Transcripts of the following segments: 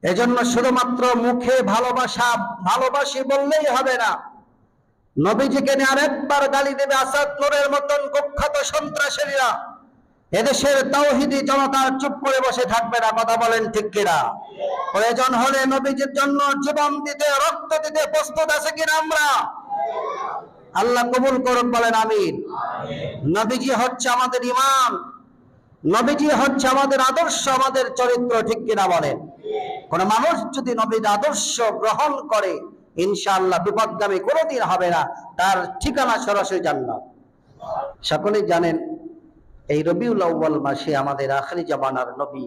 এজন্য শুধুমাত্র মুখে ভালোবাসি বললেই হবে না। নবীজিকে নিয়ে আরেকবার গালি দেবে আসাদ নূরের মতন কুখ্যাত সন্ত্রাসীরা। এদেশের তাওহীদি জনতা চুপ করে বসে থাকবে না। কথা বলেন ঠিক কিনা? প্রয়োজন হলে নবীজির জন্য জীবন দিতে, রক্ত দিতে প্রস্তুত আছে কিনা আমরা? আল্লাহ কবুল করুন, বলেন আমিন। নবীজি হচ্ছে আমাদের ঈমান, নবীজি হচ্ছে আমাদের আদর্শ, আমাদের চরিত্র, ঠিক কিনা বলেন? কোন মানুষ যদি নবীর আদর্শ গ্রহণ করে ইনশাআল্লাহ বিপদগামী কোনোদিন হবে না, তার ঠিকানা সরাসরি জান্নাত। সকলেই জানেন এই রবিউল আউয়াল মাসে আমাদের আখিরি জামানার নবী,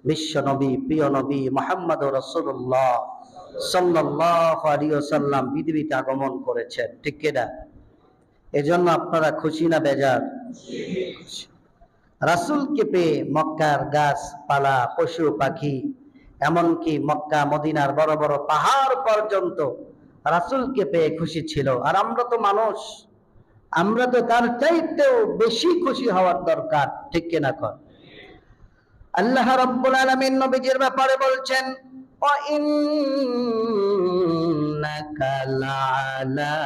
বিশ্ব নবী, প্রিয় নবী মুহাম্মদুর রাসূলুল্লাহ সাল্লাল্লাহু আলাইহি ওয়াসাল্লাম পৃথিবীতে আগমন করেছেন, ঠিক কিনা? এজন্য আপনারা খুশি না বেজার? রাসূলকে পেয়ে মক্কার গাছপালা, পশু পাখি, এমনকি মক্কা মদিনার বড় বড় পাহাড় পর্যন্ত রাসূলকে পেয়ে খুশি ছিল। আর আমরা তো মানুষ, আমরা তো তার চাইতেও বেশি খুশি হওয়ার দরকার, ঠিক কিনা? কর আল্লাহ রাব্বুল আলামিন নবীজির ব্যাপারে বলছেন, ওয়া ইন্নাকা লাআলা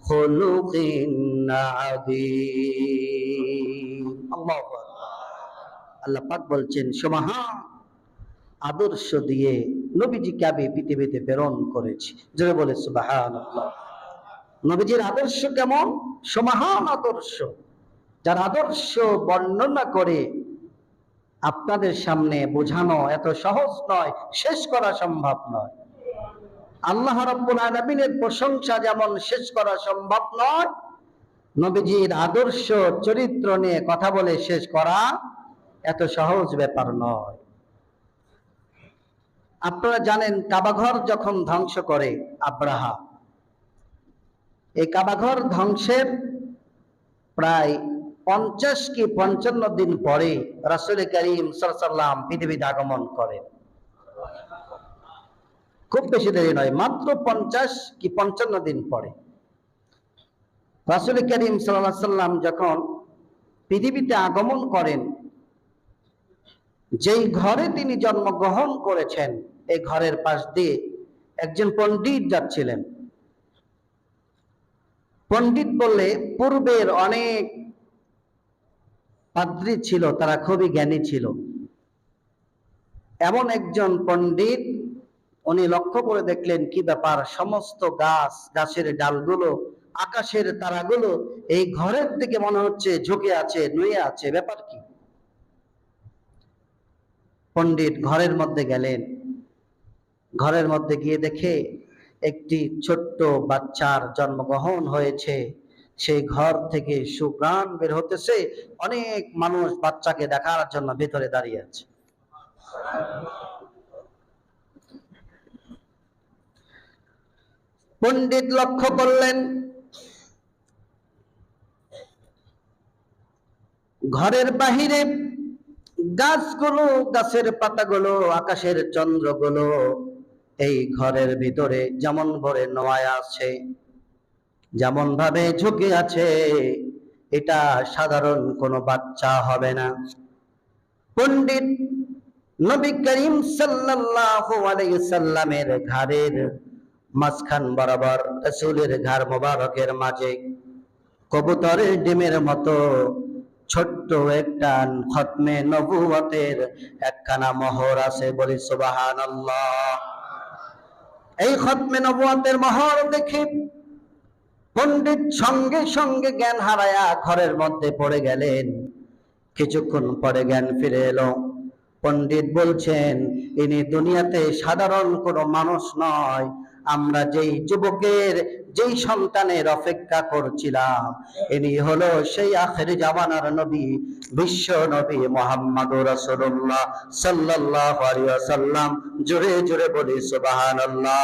খুলুকিন আযীম। আল্লাহু আকবার। আল্লাহ পাক বলছেন সুবহান, আদর্শ দিয়ে নবীজিকে আমি পৃথিবীতে প্রেরণ করেছি। জোরে বলে সুবহানাল্লাহ। নবীজির আদর্শ কেমন? সুমহান আদর্শ, যার আদর্শ বর্ণনা করে আপনাদের সামনে বোঝানো এত সহজ নয়, শেষ করা সম্ভব নয়। আল্লাহ রাব্বুল আলামিনের প্রশংসা যেমন শেষ করা সম্ভব নয়, নবীজির আদর্শ চরিত্র নিয়ে কথা বলে শেষ করা এত সহজ ব্যাপার নয়। আপনারা জানেন কাবাঘর যখন ধ্বংস করে আব্রাহা, এই কাবাঘর ধ্বংসের প্রায় 50 কি 55 দিন পরে রাসূল করিম সাল্লাল্লাহু আলাইহি ওয়াসাল্লাম পৃথিবীতে আগমন করেন। খুব বেশি দেরি নয়, মাত্র 50 কি 55 দিন পরে রাসূল করিম সাল্লাল্লাহু আলাইহি ওয়াসাল্লাম যখন পৃথিবীতে আগমন করেন, যেই ঘরে তিনি জন্মগ্রহণ করেছেন এই ঘরের পাশ দিয়ে একজন পণ্ডিত যাচ্ছিলেন। পণ্ডিত বললে পূর্বের অনেক পাদ্রী ছিল, তারা খুবই জ্ঞানী ছিল। এমন একজন পণ্ডিত, উনি লক্ষ্য করে দেখলেন কি ব্যাপার, সমস্ত গাছের ডালগুলো, আকাশের তারাগুলো এই ঘরের দিকে মনে হচ্ছে ঝুঁকে আছে, নুয়ে আছে, ব্যাপার কি? পণ্ডিত ঘরের মধ্যে গেলেন। ঘরের মধ্যে গিয়ে দেখে একটি ছোট্ট বাচ্চার জন্মগ্রহণ হয়েছে। সেই ঘর থেকে সুঘ্রাণ বের হতেছে। অনেক মানুষ বাচ্চাকে দেখার জন্য ভেতরে দাঁড়িয়ে আছে। পণ্ডিত লক্ষ্য করলেন ঘরের বাহিরে গাছগুলো, গাছের পাতাগুলো, আকাশের চন্দ্রগুলো এই ঘরের ভিতরে যেমন ভরে নোয়া আছে, যেমন ভাবে ঝুঁকে আছে, এটা সাধারণ কোনো বাচ্চা হবে না। পণ্ডিত নবী করিম সাল্লাল্লাহু আলাইহি সাল্লামের ঘাড়ের মাঝখান বরাবর, রাসূলের ঘাড় মোবারকের মাঝে কবুতরের ডিমের মতো ছোট্ট একটা খতমে নবুয়তের একখানা মোহর আছে। বলি সুবহানাল্লাহ। এই খতমে নবুয়তের মোহর দেখে পণ্ডিত সঙ্গে সঙ্গে জ্ঞান হারায়া ঘরের মধ্যে পড়ে গেলেন। কিছুক্ষণ পরে জ্ঞান ফিরে এলো। পণ্ডিত বলছেন, ইনি দুনিয়াতে সাধারণ কোনো মানুষ নয়। আমরা যেই যুবকের, যেই সন্তানের অপেক্ষা করছিলাম, ইনি হলো সেই আখির জামানার নবী, বিশ্ব নবী মুহাম্মদুর রাসূলুল্লাহ সাল্লাল্লাহু আলাইহি ওয়াসাল্লাম। জোরে জোরে বলি সুবহানাল্লাহ।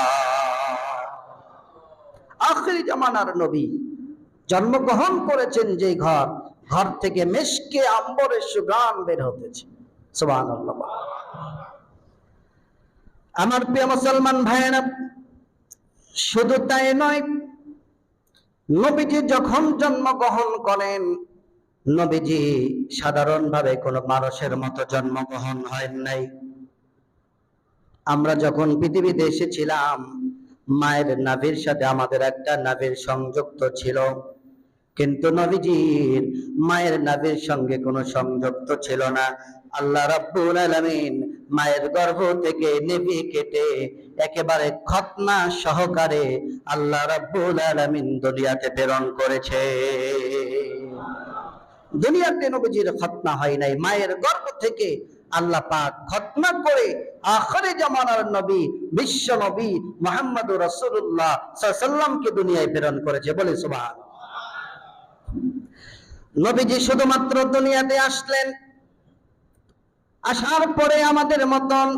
আখির জামানার নবী জন্মগ্রহণ করেছেন যে ঘর থেকে মেশকে আম্বরের সুঘ্রাণ বের হতেছে। সুবহানাল্লাহ। আমার প্রিয় মুসলমান ভাইয়েরা, শুধু তাই নয়, নবীজি যখন জন্মগ্রহণ করেন, নবীজি সাধারণভাবে কোনো মানুষের মতো জন্মগ্রহণ হয় নাই। আমরা যখন পৃথিবীতে এসেছিলাম, মায়ের নাভির সাথে আমাদের একটা নাভির সংযুক্ত ছিল, কিন্তু নবীজির মায়ের নাভির সঙ্গে কোনো সংযুক্ত ছিল না। আল্লাহ রাব্বুল আলামিন মায়ের গর্ভ থেকে নাভি কেটে একেবারে খতনা সহকারে আল্লাহ রাব্বুল আলামিন দুনিয়াতে প্রেরণ করেছে। দুনিয়াতে নবীজির খতনা হয় নাই, মায়ের গর্ভ থেকে আল্লাহ পাক খতনা করে আখিরে জামানার নবী, বিশ্ব নবী মুহাম্মদুর রাসূলুল্লাহ সাল্লাল্লাহু আলাইহি ওয়াসাল্লামকে দুনিয়ায় প্রেরণ করেছে। বলে সুবহানাল্লাহ। নবীজি শুধুমাত্র দুনিয়াতে আসলেন, আসার পরে আমাদের মতন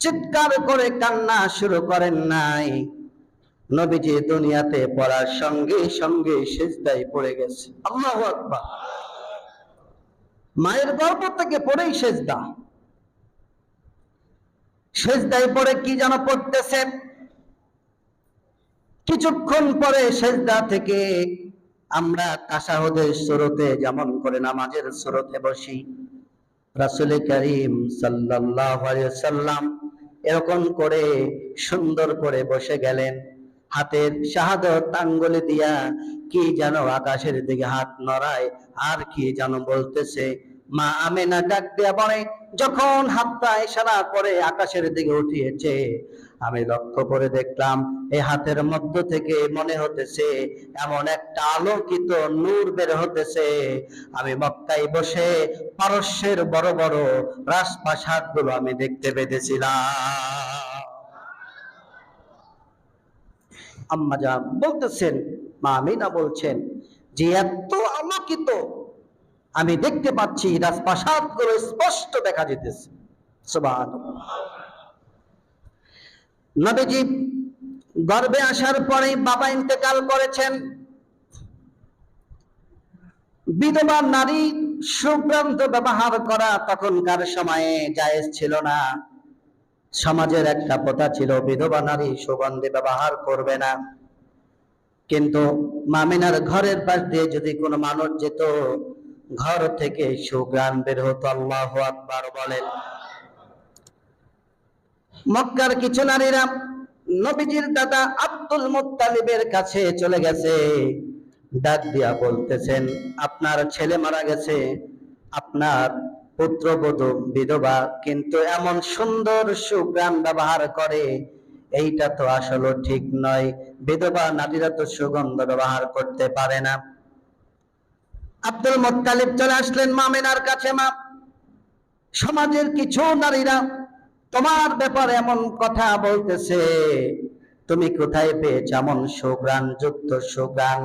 চিৎকার করে কান্না শুরু করেন নাই। নবীজি দুনিয়াতে পড়ার সঙ্গে সঙ্গে সিজদায় পড়ে গেছে। আল্লাহু আকবার। মায়ের গর্ভ থেকে পড়েই সিজদা। সিজদায় পড়ে কি যেন পড়তেছে। কিছুক্ষণ পরে সিজদা থেকে আমরা তাশাহুদের সুরতে যেমন করে নামাজের সুরতে বসি, রাসূল করিম সাল্লাল্লাহু আলাইহি ওয়াসাল্লাম এরকম করে সুন্দর করে বসে গেলেন। হাতের শাহাদত আঙ্গুলে দিয়া কি যেন আকাশের দিকে হাত নড়ায় আর কি যেন বলতেছে। মা আমেনা ডাক দিয়া বলে, যখন হাতটা ইশারা করে আকাশের দিকে উঠিয়েছে, আমি লক্ষ্য করে দেখলাম এই হাতের মধ্য থেকে মনে হতেছে এমন একটা আলোকিত নূর বের হতেছে। আমি মক্কায় বসে পারস্যের বড় বড় রাজপ্রাসাদ গুলো আমি দেখতে পেতেছিলাম। আম্মা জান বলতেছেন, মা আমিনা বলছেন যে এত আলোকিত আমি দেখতে পাচ্ছি, রাজপ্রাসাদ গুলো স্পষ্ট দেখা যেতেছে। সুবহানাল্লাহ। নবীজি গর্ভে আসার পরে বাবা ইন্তেকাল করেছেন। বিধবা নারী সুগন্ধ ব্যবহার করা তখনকার সময়ে জায়েজ ছিল না। সমাজের একটা প্রথা ছিল বিধবা নারী সুগন্ধি ব্যবহার করবে না। কিন্তু মামিনার ঘরের পাশ দিয়ে যদি কোনো মানুষ যেত, ঘর থেকে সুঘ্রাণ বের হতো। আল্লাহু আকবার বলেন। মক্কার কিছু নারীরা নবীজির দাদা আব্দুল মুত্তালিবের কাছে চলে গেছে, ডাক দিয়া বলতেছেন, আপনার ছেলে মারা গেছে, আপনার পুত্রবধূ বিধবা, কিন্তু এমন সুন্দর সুঘ্রাণ ব্যবহার করে, এইটা তো আসলে ঠিক নয়। বিধবা নারীরা তো সুগন্ধ ব্যবহার করতে পারে না। আব্দুল মুত্তালিব চলে আসলেন মামিনার কাছে। মা, সমাজের কিছু নারীরা তোমার ব্যাপারে এমন কথা বলতেছে, তুমি কোথায় পেয়েছ এমন সুঘ্রাণ যুক্ত সুঘ্রাণ?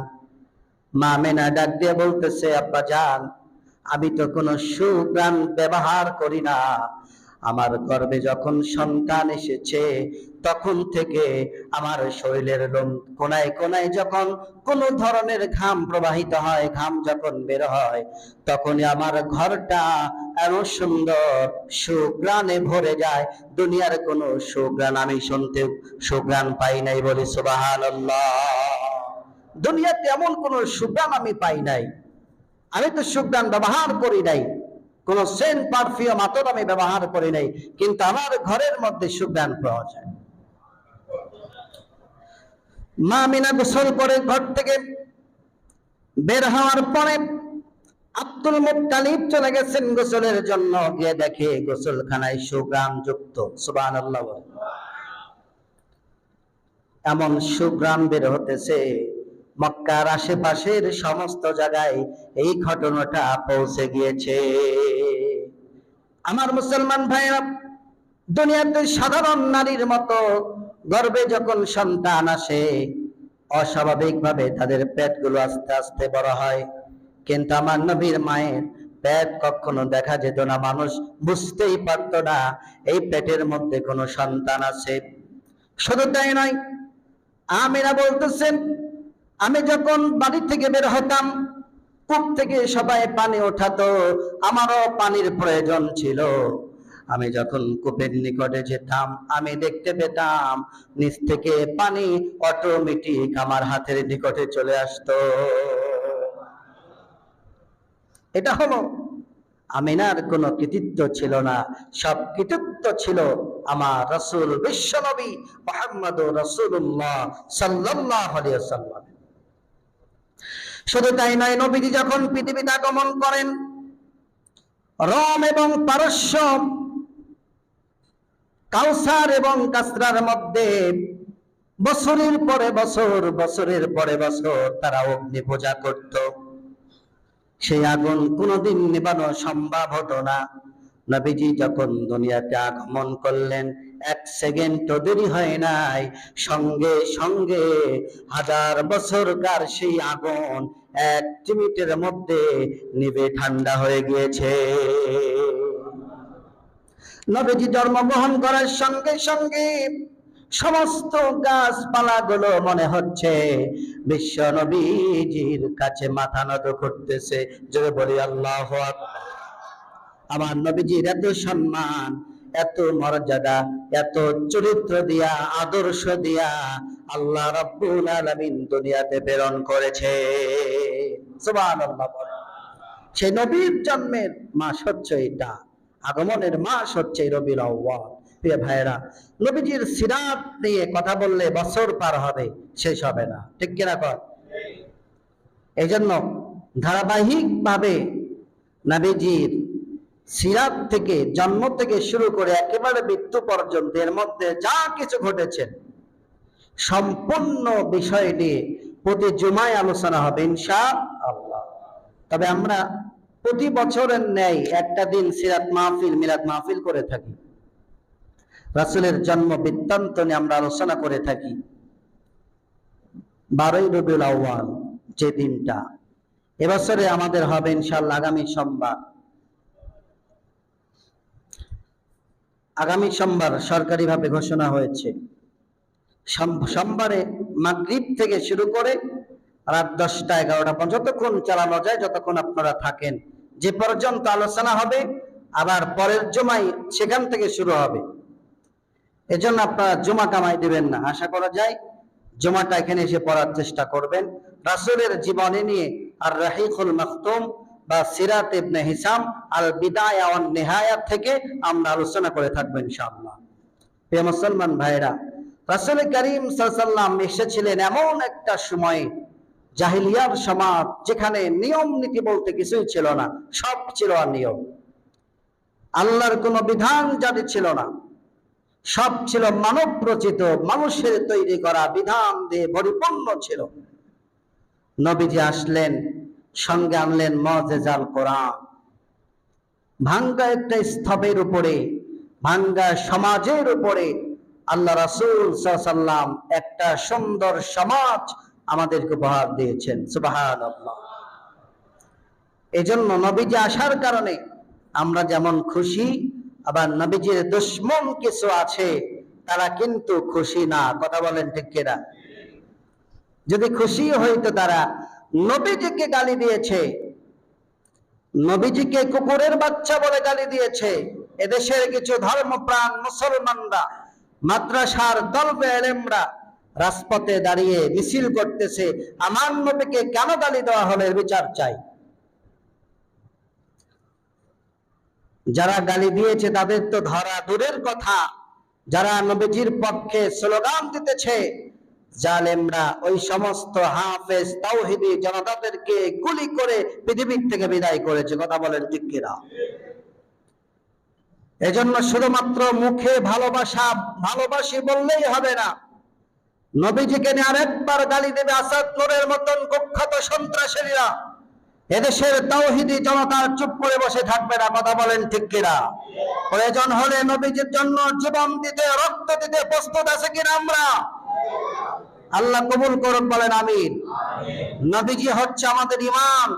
মা আমেনা ডাক দিয়ে বলতেছে, আব্বা জান, আমি তো কোনো সুঘ্রাণ ব্যবহার করি না। আমার গর্ভে যখন সন্তান এসেছে তখন থেকে আমার শরীরের লোম কোনায় কোনায় যখন কোন ধরনের ঘাম প্রবাহিত হয়, ঘাম যখন বের হয়, তখনই আমার ঘরটা এমন সুন্দর সুঘ্রাণে ভরে যায়। দুনিয়ার কোন সুঘ্রাণ আমি শুনতে সুঘ্রাণ পাই নাই। বলি সুবহানাল্লাহ। দুনিয়াতে এমন কোন সুঘ্রাণ আমি পাই নাই। আমি তো সুঘ্রাণ ব্যবহার করি নাই, কোন সেন্ট পারফিউম আতর আমি ব্যবহার করি নাই, কিন্তু আমার ঘরের মধ্যে সুঘ্রাণ পাওয়া যায়। মা আমিনা গোসল করে ঘর থেকে বের হওয়ার পরে আব্দুল মুত্তালিব চলে গেছেন গোসলের জন্য। গিয়ে দেখে গোসলখানায় সুঘ্রাণ যুক্ত। সুবহানাল্লাহ। এমন সুঘ্রাণ বের হতেছে, মক্কার আশেপাশের সমস্ত জায়গায় এই ঘটনাটা পৌঁছে গিয়েছে। আমার মুসলমান ভাইরা, দুনিয়াতে সাধারণ নারীর মতো গর্ভে যখন সন্তান আসে, অস্বাভাবিকভাবে তাদের পেটগুলো আস্তে আস্তে বড় হয়, কিন্তু আমার নবীর মায়ের পেট কখনো দেখা যেত না। মানুষ বুঝতেই পারত না এই পেটের মধ্যে কোনো সন্তান আছে। শুধু তাই নয়, আমিনা বলতেছেন, আমি যখন বাড়ি থেকে বের হতাম, কূপ থেকে সবাই পানি ওঠাতো, আমারও পানির প্রয়োজন ছিল। আমি যখন কূপের নিকটে যেতাম, আমি দেখতে পেতাম নিচ থেকে পানি অটোমেটিক আমার হাতের নিকটে চলে আসতো। এটা হলো আমিনার কোনো কৃতিত্ব ছিল না, সব কৃতিত্ব ছিল আমার রাসূল বিশ্বনবী মুহাম্মদুর রাসূলুল্লাহ সাল্লাল্লাহু আলাইহি ওয়াসাল্লাম। শুধু তাই নয়, নবীজি যখন পৃথিবীতে আগমন করেন, রোম এবং পারস্য, কাউসার এবং কাসরার মধ্যে বছরের পরে বছর, বছরের পরে বছর তারা অগ্নি পূজা করত। সেই আগুন কোনোদিন নিবানো সম্ভব হতো না। নবীজি যখন দুনিয়াতে আগমন করলেন, এক সেকেন্ড দেরি হয় নাই, সঙ্গে সঙ্গে হাজার বছরকার সেই আগুন এক মিনিটের মধ্যে নিভে ঠান্ডা হয়ে গিয়েছে। নবীজি জন্মগ্রহণ করার সঙ্গে সঙ্গে সমস্ত গাছপালাগুলো মনে হচ্ছে বিশ্ব নবীজির কাছে মাথা নত করতেছে। জোরে বলি আল্লাহু আকবার। আমার নবীজির এত সম্মান, এত মর্যাদা, এত চরিত্র দিয়া, আদর্শ দিয়া আল্লাহ রাব্বুল আলামিন দুনিয়াতে প্রেরণ করেছে। সুবহানাল্লাহ। সেই নবীর জন্মের মাস হচ্ছে এটা, আগমনের মাস হচ্ছে রবিউল আউয়াল। প্রিয় ভাইরা, নবীজির সিরাত নিয়ে কথা বললে বছর পার হবে, শেষ হবে না, ঠিক কিনা কর? এই জন্য ধারাবাহিক ভাবে নবীজির সিরাত থেকে, জন্ম থেকে শুরু করে একেবারে মৃত্যু পর্যন্ত এর মধ্যে যা কিছু ঘটেছে সম্পূর্ণ বিষয় নিয়ে প্রতি জুমায় আলোচনা হবে ইনশাআল্লাহ। তবে আমরা প্রতি বছরের ন্যায় একটা দিন সিরাত মাহফিল, মিলাদ মাহফিল করে থাকি। রাসূলের জন্ম বৃত্তান্ত নিয়ে আমরা আলোচনা করে থাকি। 12ই রবিউল আউয়াল যে দিনটা, এবছরে আমাদের হবে ইনশাআল্লাহ আগামী সোমবার। আগামী সোমবার সরকারিভাবে ঘোষণা হয়েছে। সোমবারে মাগরিব থেকে শুরু করে রাত 10টা 11টা পর্যন্ত যতক্ষণ চালানো যায়, যতক্ষণ আপনারা থাকেন, যে পর্যন্ত আলোচনা হবে, আবার পরের জুমায় সেখান থেকে শুরু হবে। এজন্য আপনারা জুমা কামাই দিবেন না, আশা করা যায় জুমাটা এখানে এসে পড়ার চেষ্টা করবেন। রাসূলের জীবনী নিয়ে আর রাহিকুল মাখতুম বা সিরাত ইবনে হিসাম আল বিদায়া ওয়ান নিহায়া থেকে আমরা আলোচনা করে থাকবো ইনশাআল্লাহ। প্রিয় মুসলমান ভাইরা, রাসূল করিম সাল্লাল্লাহু আলাইহি ওয়াসাল্লাম এসেছিলেন এমন একটা সময়ে, জাহিলিয়ার সমাজ, যেখানে নিয়ম নীতি বলতে কিছুই ছিল না, সব ছিল অনিয়ম। আল্লাহর কোনো বিধান জারি ছিল না, সব ছিল মানব রচিত, মানুষের তৈরি করা বিধান দিয়ে পরিপূর্ণ ছিল। নবীজি আসলেন, সঙ্গে আনলেন মুজিজাল কোরআন। ভাঙ্গা একটা স্তবের উপরে, ভাঙ্গা সমাজের উপরে আল্লাহ রাসূল সাল্লাল্লাহু আলাইহি ওয়াসাল্লাম একটা সুন্দর সমাজ আমাদেরকে উপহার দিয়েছেন। সুবহানাল্লাহ। এজন্য নবীজি আসার কারণে আমরা যেমন খুশি, আবার নবীজির দুশমন কিছু আছে, তারা কিন্তু খুশি না। কথা বলেন ঠিক কিনা? যদি খুশি হইতো তারা নবীজিকে গালি দিয়েছে, নবীজিকে কুকুরের বাচ্চা বলে গালি দিয়েছে। এদেশের কিছু ধর্মপ্রাণ মুসলমানরা, মাদ্রাসার তলবে আলেমরা রাজপথে দাঁড়িয়ে মিছিল করতেছে, আমার নবীকে কেন গালি দেওয়া হলো এর বিচার চাই। যারা গালি দিয়েছে তাদের তো ধরা দূরের কথা, যারা নবীজির পক্ষে স্লোগান দিতেছে, জালেমরা ওই সমস্ত হাফেজ তাওহীদি জনতাদেরকে গুলি করে পৃথিবীর থেকে বিদায় করেছে। কথা বলেন ঠিক কিনা? এজন্য শুধুমাত্র মুখে ভালোবাসি বললেই হবে না। নবীজিকে নিয়ে আরেকবার গালি দেবে আসাদ নূরের মতন কুখ্যাত সন্ত্রাসীরা। এদেশের তাওহীদি জনতা চুপ করে বসে থাকবে না। কথা বলেন ঠিক কিনা? প্রয়োজন হলে নবীজির জন্য জীবন দিতে, রক্ত দিতে প্রস্তুত আছে কিনা আমরা? আল্লাহ কবুল করুন, বলেন আমিন। নবীজি হচ্ছে আমাদের ঈমান,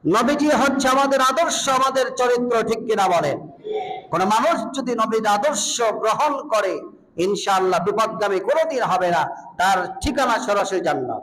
নবীজি হচ্ছে আমাদের আদর্শ, আমাদের চরিত্র, ঠিক কিনা বলেন? কোন মানুষ যদি নবীর আদর্শ গ্রহণ করে ইনশাআল্লাহ বিপদগামী কোনোদিন হবে না, তার ঠিকানা সরাসরি জান্নাত।